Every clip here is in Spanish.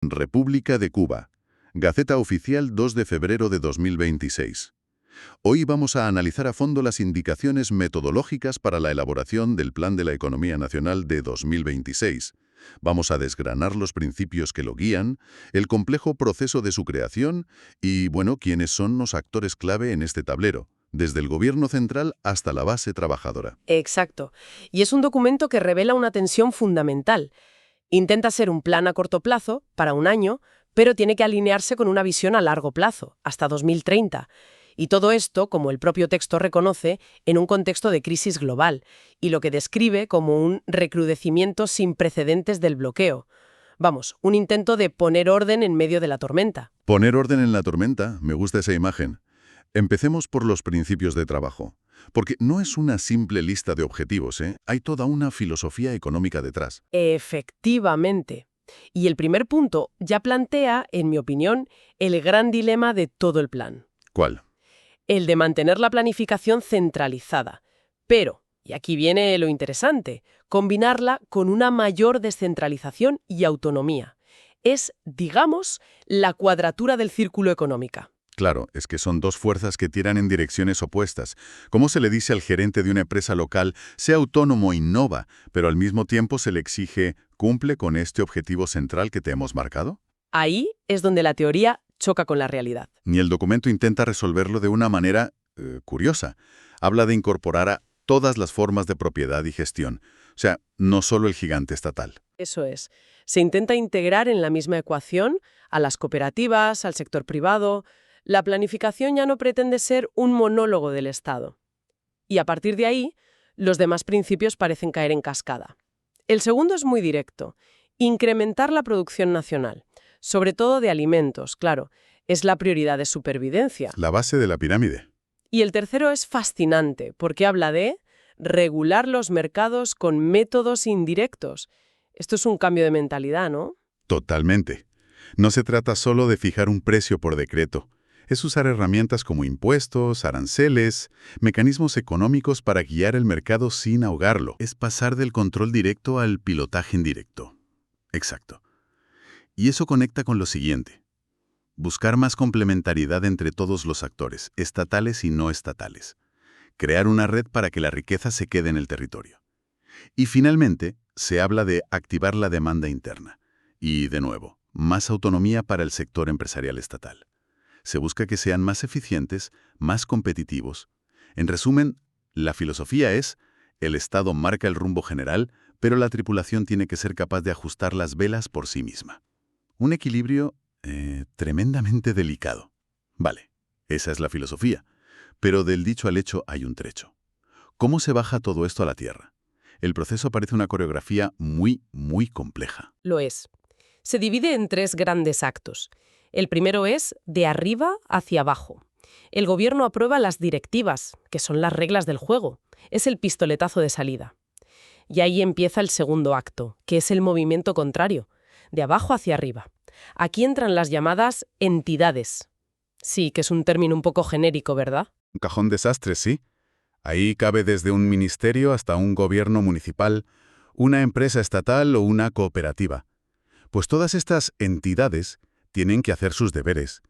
República de Cuba. Gaceta Oficial 2 de febrero de 2026. Hoy vamos a analizar a fondo las indicaciones metodológicas para la elaboración del Plan de la Economía Nacional de 2026. Vamos a desgranar los principios que lo guían, el complejo proceso de su creación y, bueno, quiénes son los actores clave en este tablero, desde el gobierno central hasta la base trabajadora. Exacto. Y es un documento que revela una tensión fundamental. Intenta ser un plan a corto plazo, para un año, pero tiene que alinearse con una visión a largo plazo, hasta 2030. Y todo esto, como el propio texto reconoce, en un contexto de crisis global, y lo que describe como un recrudecimiento sin precedentes del bloqueo. Vamos, un intento de poner orden en medio de la tormenta. Poner orden en la tormenta, me gusta esa imagen. Empecemos por los principios de trabajo, porque no es una simple lista de objetivos, ¿eh? Hay toda una filosofía económica detrás. Efectivamente. Y el primer punto ya plantea, en mi opinión, el gran dilema de todo el plan. ¿Cuál? El de mantener la planificación centralizada. Pero, y aquí viene lo interesante, combinarla con una mayor descentralización y autonomía. Es, digamos, la cuadratura del círculo económica. Claro, es que son dos fuerzas que tiran en direcciones opuestas. ¿Cómo se le dice al gerente de una empresa local, sea autónomo, innova, pero al mismo tiempo se le exige, cumple con este objetivo central que te hemos marcado? Ahí es donde la teoría choca con la realidad. Ni el documento intenta resolverlo de una manera curiosa. Habla de incorporar a todas las formas de propiedad y gestión. O sea, no solo el gigante estatal. Eso es. Se intenta integrar en la misma ecuación a las cooperativas, al sector privado. La planificación ya no pretende ser un monólogo del Estado. Y a partir de ahí, los demás principios parecen caer en cascada. El segundo es muy directo. Incrementar la producción nacional, sobre todo de alimentos, claro. Es la prioridad de supervivencia. La base de la pirámide. Y el tercero es fascinante, porque habla de regular los mercados con métodos indirectos. Esto es un cambio de mentalidad, ¿no? Totalmente. No se trata solo de fijar un precio por decreto. Es usar herramientas como impuestos, aranceles, mecanismos económicos para guiar el mercado sin ahogarlo. Es pasar del control directo al pilotaje indirecto. Exacto. Y eso conecta con lo siguiente. Buscar más complementariedad entre todos los actores, estatales y no estatales. Crear una red para que la riqueza se quede en el territorio. Y finalmente, se habla de activar la demanda interna. Y, de nuevo, más autonomía para el sector empresarial estatal. Se busca que sean más eficientes, más competitivos. En resumen, la filosofía es, el Estado marca el rumbo general, pero la tripulación tiene que ser capaz de ajustar las velas por sí misma. Un equilibrio tremendamente delicado. Vale, esa es la filosofía. Pero del dicho al hecho hay un trecho. ¿Cómo se baja todo esto a la tierra? El proceso parece una coreografía muy, muy compleja. Lo es. Se divide en 3 grandes actos. El primero es de arriba hacia abajo. El gobierno aprueba las directivas, que son las reglas del juego. Es el pistoletazo de salida. Y ahí empieza el segundo acto, que es el movimiento contrario, de abajo hacia arriba. Aquí entran las llamadas entidades. Sí, que es un término un poco genérico, ¿verdad? Un cajón desastre, sí. Ahí cabe desde un ministerio hasta un gobierno municipal, una empresa estatal o una cooperativa. Pues todas estas entidades tienen que hacer sus deberes.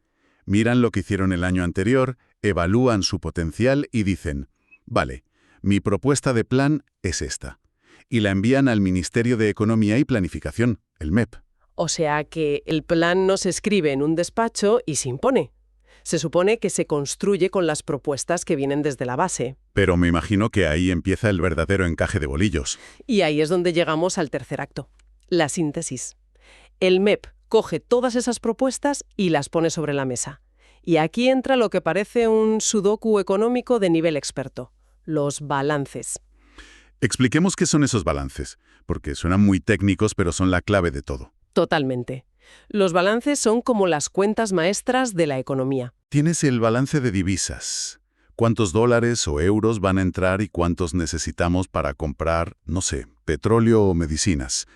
Miran lo que hicieron el año anterior, evalúan su potencial y dicen, vale, mi propuesta de plan es esta. Y la envían al Ministerio de Economía y Planificación, el MEP. O sea que el plan no se escribe en un despacho y se impone. Se supone que se construye con las propuestas que vienen desde la base. Pero me imagino que ahí empieza el verdadero encaje de bolillos. Y ahí es donde llegamos al tercer acto, la síntesis. El MEP coge todas esas propuestas y las pone sobre la mesa. Y aquí entra lo que parece un sudoku económico de nivel experto, los balances. Expliquemos qué son esos balances, porque suenan muy técnicos, pero son la clave de todo. Totalmente. Los balances son como las cuentas maestras de la economía. Tienes el balance de divisas. ¿Cuántos dólares o euros van a entrar y cuántos necesitamos para comprar, no sé, petróleo o medicinas?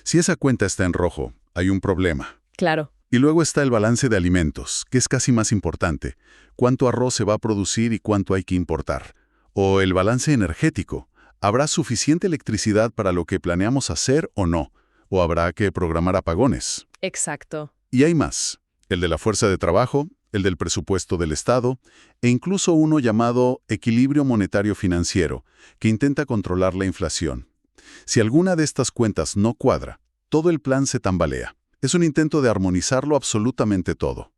Si esa cuenta está en rojo, hay un problema. Claro. Y luego está el balance de alimentos, que es casi más importante. ¿Cuánto arroz se va a producir y cuánto hay que importar? O el balance energético. ¿Habrá suficiente electricidad para lo que planeamos hacer o no? ¿O habrá que programar apagones? Exacto. Y hay más. El de la fuerza de trabajo, el del presupuesto del Estado, e incluso uno llamado equilibrio monetario financiero, que intenta controlar la inflación. Si alguna de estas cuentas no cuadra, todo el plan se tambalea. Es un intento de armonizarlo absolutamente todo.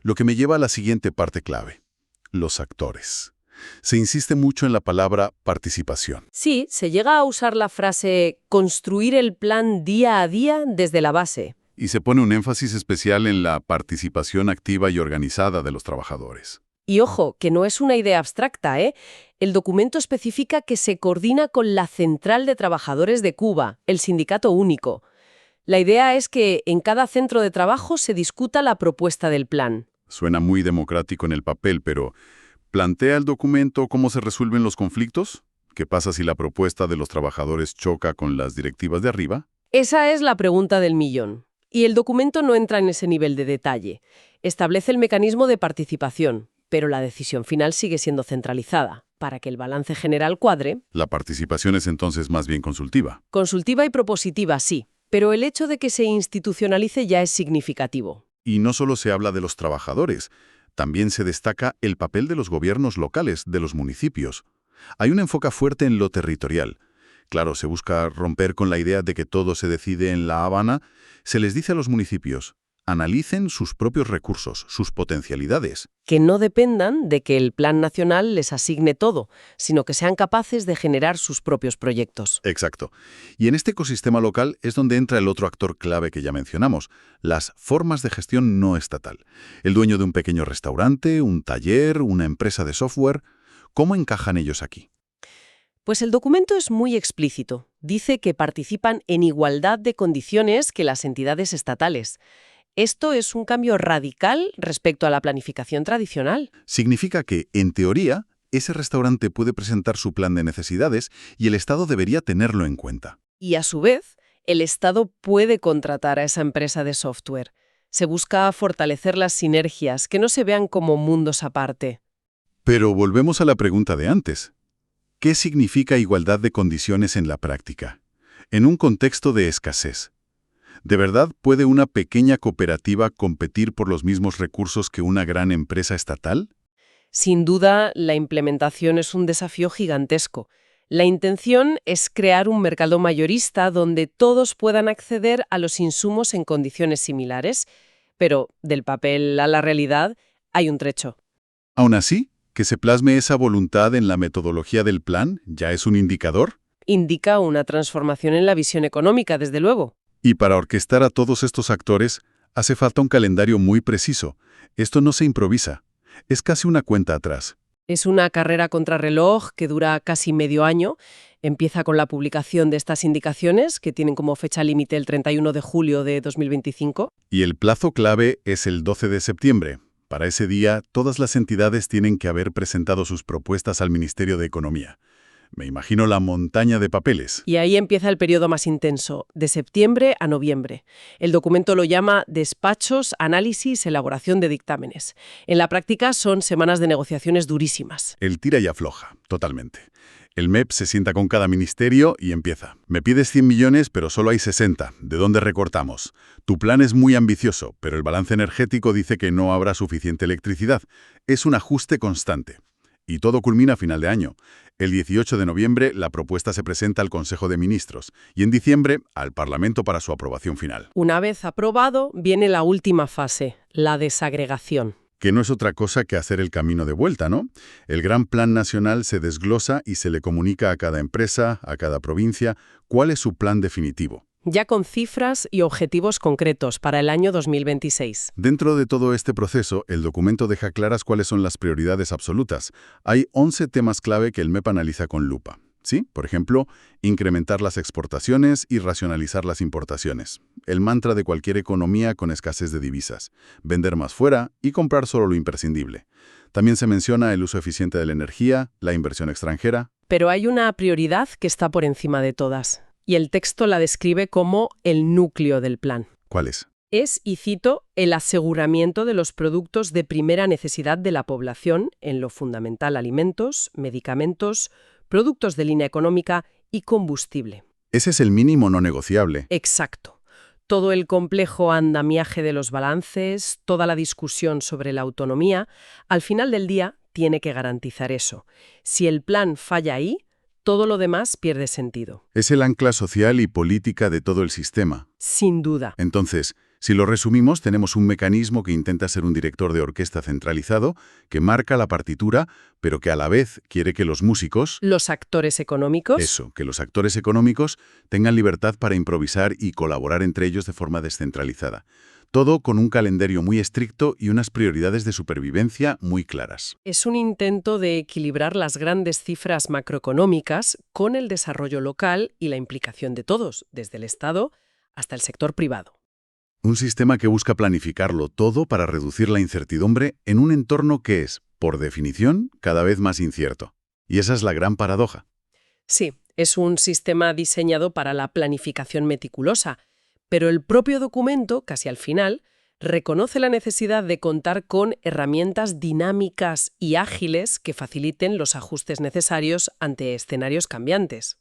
Lo que me lleva a la siguiente parte clave: los actores. Se insiste mucho en la palabra participación. Sí, se llega a usar la frase construir el plan día a día desde la base. Y se pone un énfasis especial en la participación activa y organizada de los trabajadores. Y ojo, que no es una idea abstracta, ¿eh? El documento especifica que se coordina con la Central de Trabajadores de Cuba, el sindicato único. La idea es que en cada centro de trabajo se discuta la propuesta del plan. Suena muy democrático en el papel, pero ¿plantea el documento cómo se resuelven los conflictos? ¿Qué pasa si la propuesta de los trabajadores choca con las directivas de arriba? Esa es la pregunta del millón. Y el documento no entra en ese nivel de detalle. Establece el mecanismo de participación, pero la decisión final sigue siendo centralizada. Para que el balance general cuadre, La participación es entonces más bien consultiva. consultiva y propositiva sí, pero el hecho de que se institucionalice ya es significativo. Y no solo se habla de los trabajadores, también se destaca el papel de los gobiernos locales, de los municipios. Hay un enfoque fuerte en lo territorial. Claro, se busca romper con la idea de que todo se decide en La Habana. Se les dice a los municipios: analicen sus propios recursos, sus potencialidades. Que no dependan de que el Plan Nacional les asigne todo, sino que sean capaces de generar sus propios proyectos. Exacto. Y en este ecosistema local es donde entra el otro actor clave que ya mencionamos: las formas de gestión no estatal. El dueño de un pequeño restaurante, un taller, una empresa de software. ¿Cómo encajan ellos aquí? Pues el documento es muy explícito. Dice que participan en igualdad de condiciones que las entidades estatales. Esto es un cambio radical respecto a la planificación tradicional. Significa que, en teoría, ese restaurante puede presentar su plan de necesidades y el Estado debería tenerlo en cuenta. Y a su vez, el Estado puede contratar a esa empresa de software. Se busca fortalecer las sinergias, que no se vean como mundos aparte. Pero volvemos a la pregunta de antes. ¿Qué significa igualdad de condiciones en la práctica? En un contexto de escasez. ¿De verdad puede una pequeña cooperativa competir por los mismos recursos que una gran empresa estatal? Sin duda, la implementación es un desafío gigantesco. La intención es crear un mercado mayorista donde todos puedan acceder a los insumos en condiciones similares, pero del papel a la realidad hay un trecho. Aún así, que se plasme esa voluntad en la metodología del plan ya es un indicador. Indica una transformación en la visión económica, desde luego. Y para orquestar a todos estos actores, hace falta un calendario muy preciso. Esto no se improvisa. Es casi una cuenta atrás. Es una carrera contrarreloj que dura casi medio año. Empieza con la publicación de estas indicaciones, que tienen como fecha límite el 31 de julio de 2025. Y el plazo clave es el 12 de septiembre. Para ese día, todas las entidades tienen que haber presentado sus propuestas al Ministerio de Economía. Me imagino la montaña de papeles. Y ahí empieza el periodo más intenso, de septiembre a noviembre. El documento lo llama despachos, análisis, elaboración de dictámenes. En la práctica son semanas de negociaciones durísimas. El tira y afloja, totalmente. El MEP se sienta con cada ministerio y empieza. Me pides 100 millones, pero solo hay 60. ¿De dónde recortamos? Tu plan es muy ambicioso, pero el balance energético dice que no habrá suficiente electricidad. Es un ajuste constante. Y todo culmina a final de año. El 18 de noviembre la propuesta se presenta al Consejo de Ministros y en diciembre al Parlamento para su aprobación final. Una vez aprobado, viene la última fase, la desagregación. Que no es otra cosa que hacer el camino de vuelta, ¿no? El gran plan nacional se desglosa y se le comunica a cada empresa, a cada provincia, cuál es su plan definitivo. Ya con cifras y objetivos concretos para el año 2026. Dentro de todo este proceso, el documento deja claras cuáles son las prioridades absolutas. Hay 11 temas clave que el MEP analiza con lupa. ¿Sí? Por ejemplo, incrementar las exportaciones y racionalizar las importaciones. El mantra de cualquier economía con escasez de divisas. Vender más fuera y comprar solo lo imprescindible. También se menciona el uso eficiente de la energía, la inversión extranjera. Pero hay una prioridad que está por encima de todas. Y el texto la describe como el núcleo del plan. ¿Cuál es? Es, y cito, el aseguramiento de los productos de primera necesidad de la población, en lo fundamental alimentos, medicamentos, productos de línea económica y combustible. Ese es el mínimo no negociable. Exacto. Todo el complejo andamiaje de los balances, toda la discusión sobre la autonomía, al final del día tiene que garantizar eso. Si el plan falla ahí, todo lo demás pierde sentido. Es el ancla social y política de todo el sistema. Sin duda. Entonces, si lo resumimos, tenemos un mecanismo que intenta ser un director de orquesta centralizado, que marca la partitura, pero que a la vez quiere que los músicos, Los actores económicos. eso, que los actores económicos tengan libertad para improvisar y colaborar entre ellos de forma descentralizada. Todo con un calendario muy estricto y unas prioridades de supervivencia muy claras. Es un intento de equilibrar las grandes cifras macroeconómicas con el desarrollo local y la implicación de todos, desde el Estado hasta el sector privado. Un sistema que busca planificarlo todo para reducir la incertidumbre en un entorno que es, por definición, cada vez más incierto. Y esa es la gran paradoja. Sí, es un sistema diseñado para la planificación meticulosa, pero el propio documento, casi al final, reconoce la necesidad de contar con herramientas dinámicas y ágiles que faciliten los ajustes necesarios ante escenarios cambiantes.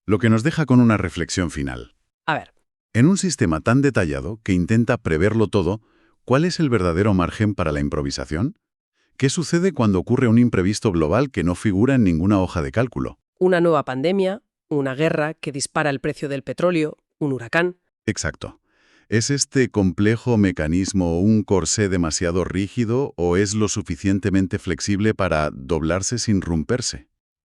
Lo que nos deja con una reflexión final. A ver, En un sistema tan detallado que intenta preverlo todo, ¿cuál es el verdadero margen para la improvisación? ¿Qué sucede cuando ocurre un imprevisto global que no figura en ninguna hoja de cálculo? una nueva pandemia, una guerra que dispara el precio del petróleo, un huracán. Exacto. ¿Es este complejo mecanismo un corsé demasiado rígido o es lo suficientemente flexible para doblarse sin romperse?